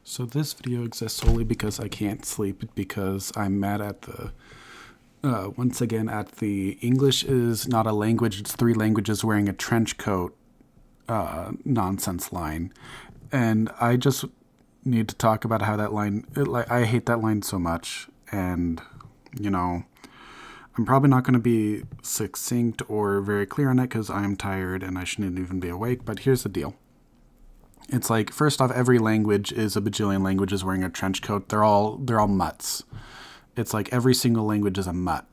So this video exists solely because I can't sleep because I'm mad at once again at the English is not a language, it's three languages wearing a trench coat nonsense line. And I just need to talk about how that line, I hate that line so much. And, I'm probably not going to be succinct or very clear on it because I am tired and I shouldn't even be awake. But here's the deal. It's like, first off, every language is a bajillion languages wearing a trench coat. They're all mutts. It's like every single language is a mutt.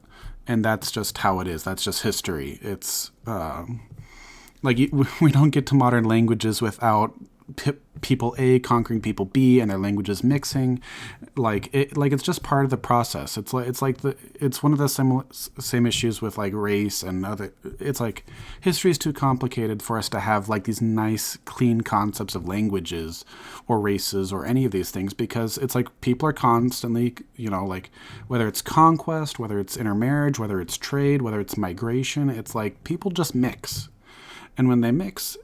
And that's just how it is. That's just history. It's we don't get to modern languages without people A conquering people B and their languages mixing. It's just part of the process. It's one of the same issues with like race and other. It's like history is too complicated for us to have like these nice clean concepts of languages or races or any of these things, because it's like people are constantly, whether it's conquest, whether it's intermarriage, whether it's trade, whether it's migration, it's like people just mix. And when they mix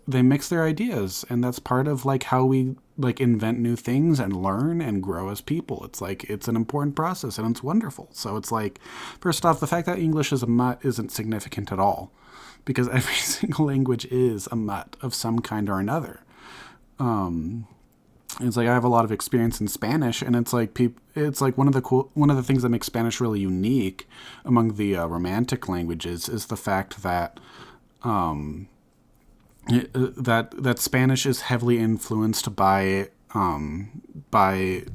their ideas, and that's part of like how we like invent new things and learn and grow as people. It's like it's an important process and it's wonderful. So it's like, first off, the fact that English is a mutt isn't significant at all, because every single language is a mutt of some kind or another. It's like I have a lot of experience in Spanish, and it's like one of the things that makes Spanish really unique among the Romantic languages is the fact that. That Spanish is heavily influenced by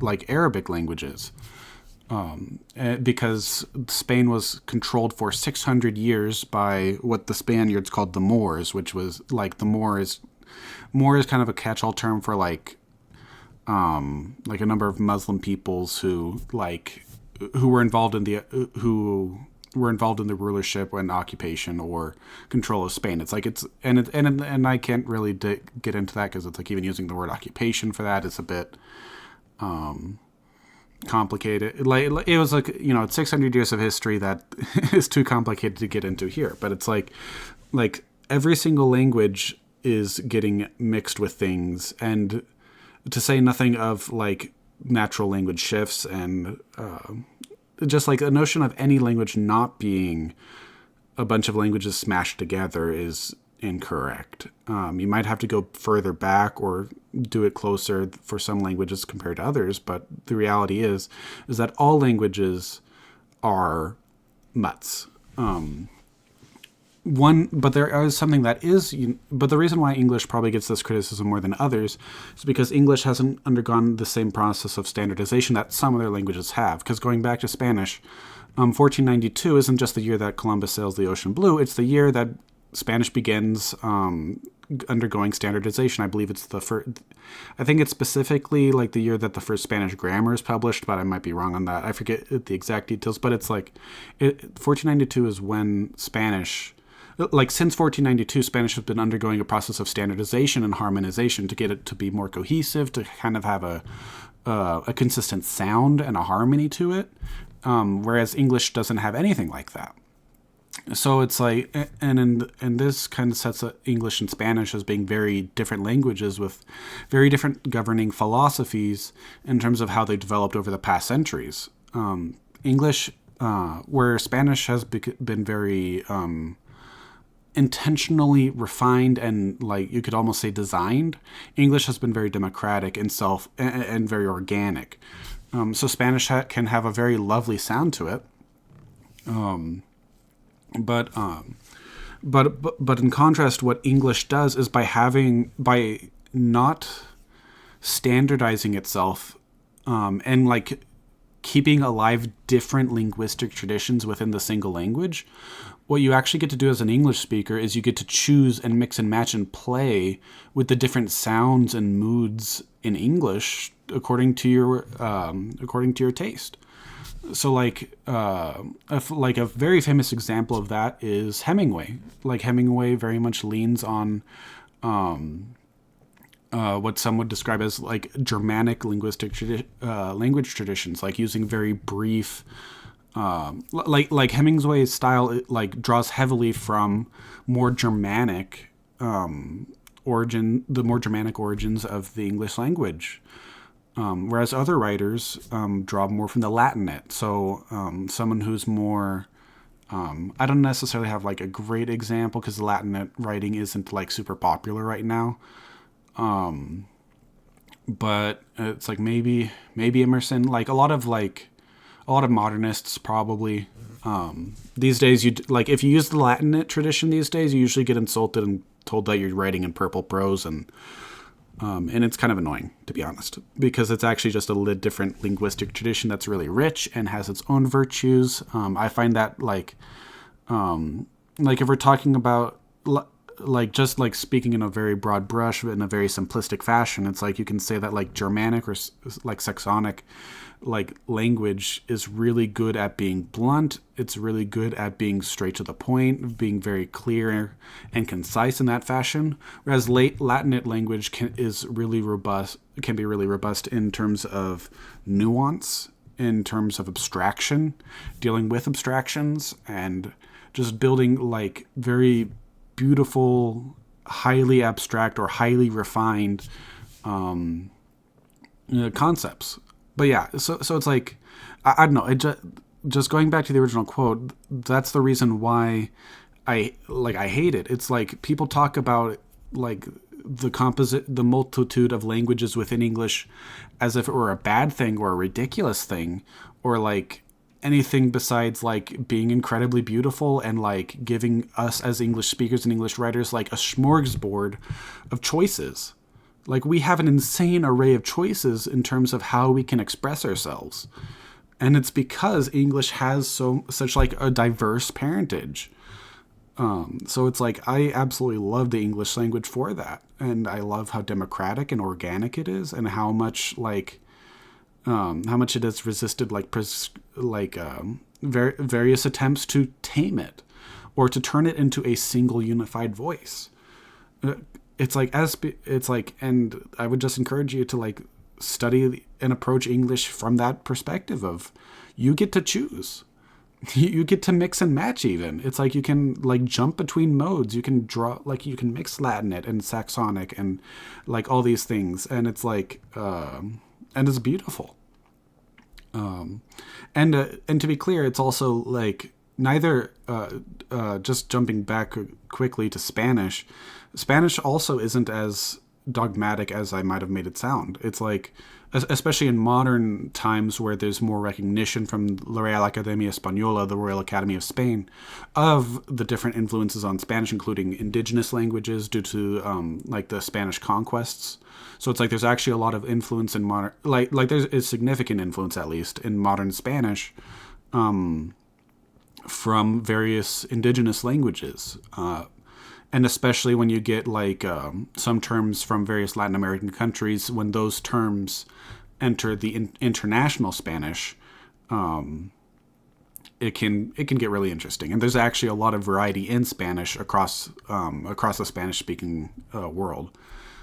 like Arabic languages, because Spain was controlled for 600 years by what the Spaniards called the Moors, which was like Moor is kind of a catch-all term for like a number of Muslim peoples who were involved in the rulership and occupation or control of Spain. It's like and I can't really get into that because it's like even using the word occupation for that is a bit complicated. Like it was like, it's 600 years of history that is too complicated to get into here. But it's like every single language is getting mixed with things, and to say nothing of like natural language shifts and just like a notion of any language not being a bunch of languages smashed together is incorrect. You might have to go further back or do it closer for some languages compared to others, but the reality is that all languages are mutts. But there is something that is, but the reason why English probably gets this criticism more than others is because English hasn't undergone the same process of standardization that some other languages have. Because going back to Spanish, 1492 isn't just the year that Columbus sails the ocean blue, it's the year that Spanish begins undergoing standardization. I believe it's I think it's specifically like the year that the first Spanish grammar is published, but I might be wrong on that. I forget the exact details, but it's like 1492 is when Spanish. Like since 1492, Spanish has been undergoing a process of standardization and harmonization to get it to be more cohesive, to kind of have a consistent sound and a harmony to it, whereas English doesn't have anything like that. So it's like, and this kind of sets English and Spanish as being very different languages with very different governing philosophies in terms of how they developed over the past centuries. English, where Spanish has been very intentionally refined and like you could almost say designed, English has been very democratic and very organic. So Spanish can have a very lovely sound to it. But in contrast, what English does is by not standardizing itself, and like keeping alive different linguistic traditions within the single language, what you actually get to do as an English speaker is you get to choose and mix and match and play with the different sounds and moods in English according to your taste. So like a very famous example of that is Hemingway. Like Hemingway very much leans on what some would describe as like Germanic linguistic language traditions, like using very brief. Like Hemingway's style, it like draws heavily from more Germanic the more Germanic origins of the English language. Whereas other writers draw more from the Latinate. So someone who's more, I don't necessarily have like a great example because Latinate writing isn't like super popular right now. But it's like maybe Emerson, like a lot of modernists probably. These days, like if you use the Latinate tradition these days, you usually get insulted and told that you're writing in purple prose, and it's kind of annoying, to be honest, because it's actually just a different linguistic tradition that's really rich and has its own virtues. I find that if we're talking about like just like speaking in a very broad brush in a very simplistic fashion, it's like you can say that like Germanic or like Saxonic like language is really good at being blunt. It's really good at being straight to the point, being very clear and concise in that fashion. Whereas Latinate language can be really robust in terms of nuance, in terms of abstraction, dealing with abstractions, and just building like very beautiful, highly abstract or highly refined concepts. But yeah, so it's like I don't know. It just going back to the original quote. That's the reason why I hate it. It's like people talk about like the multitude of languages within English as if it were a bad thing or a ridiculous thing, or like anything besides like being incredibly beautiful and like giving us as English speakers and English writers like a smorgasbord of choices. Like we have an insane array of choices in terms of how we can express ourselves. And it's because English has such like a diverse parentage. So it's like I absolutely love the English language for that. And I love how democratic and organic it is, and how much it has resisted various attempts to tame it or to turn it into a single unified voice. And I would just encourage you to like study and approach English from that perspective of you get to choose. You get to mix and match even. It's like you can like jump between modes. You can you can mix Latinate and Saxonic and like all these things. And it's like, and it's beautiful. And to be clear, it's also like neither, just jumping back quickly to Spanish also isn't as dogmatic as I might have made it sound. It's like, especially in modern times where there's more recognition from La Real Academia Española, the Royal Academy of Spain, of the different influences on Spanish, including indigenous languages due to like the Spanish conquests. So it's like there's actually a lot of influence in modern, like there's a significant influence at least in modern Spanish from various indigenous languages. And especially when you get like some terms from various Latin American countries, when those terms enter the international Spanish, it can get really interesting. And there's actually a lot of variety in Spanish across the Spanish speaking world.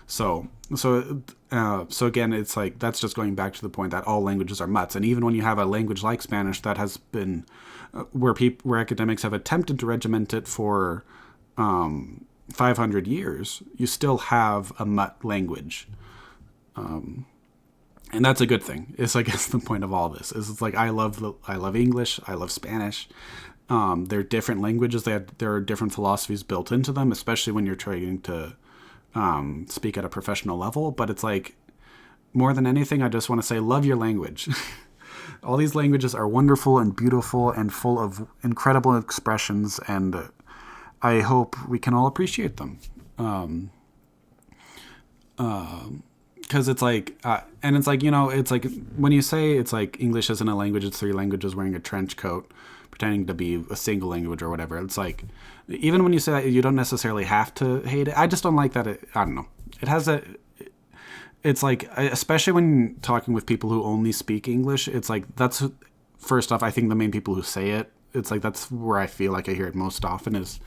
So again, it's like that's just going back to the point that all languages are mutts. And even when you have a language like Spanish that has been where academics have attempted to regiment it for 500 years, you still have a mutt language. And that's a good thing. It's, I guess, the point of all this. It's like I love English. I love Spanish. They're different languages. There are different philosophies built into them, especially when you're trying to speak at a professional level. But it's like, more than anything, I just want to say, love your language. All these languages are wonderful and beautiful and full of incredible expressions, and I hope we can all appreciate them. Because it's like, and it's like, it's like when you say it's like English isn't a language, it's three languages wearing a trench coat, pretending to be a single language or whatever. It's like, even when you say that, you don't necessarily have to hate it. I just don't like that. I don't know. It has it's like, especially when talking with people who only speak English, it's like, that's, first off, I think the main people who say it, it's like, that's where I feel like I hear it most often, is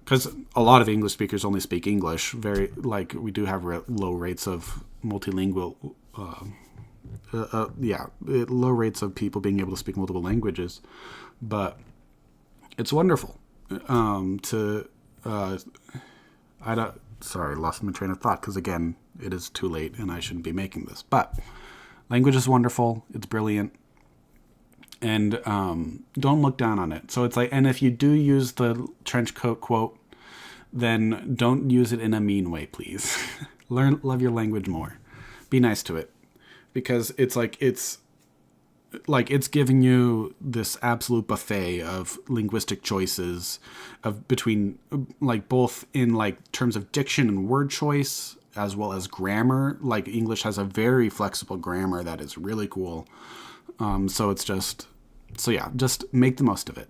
because a lot of English speakers only speak English. Very, like, we do have low rates of multilingual, low rates of people being able to speak multiple languages. But it's wonderful sorry, lost my train of thought, because again, it is too late and I shouldn't be making this. But Language is wonderful. It's brilliant. And don't look down on it. So it's like, and if you do use the trench coat quote, then don't use it in a mean way, please. Love your language more. Be nice to it. Because it's giving you this absolute buffet of linguistic choices of between like both in like terms of diction and word choice as well as grammar. Like English has a very flexible grammar that is really cool. Just make the most of it.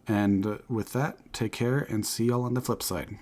And with that, take care and see y'all on the flip side.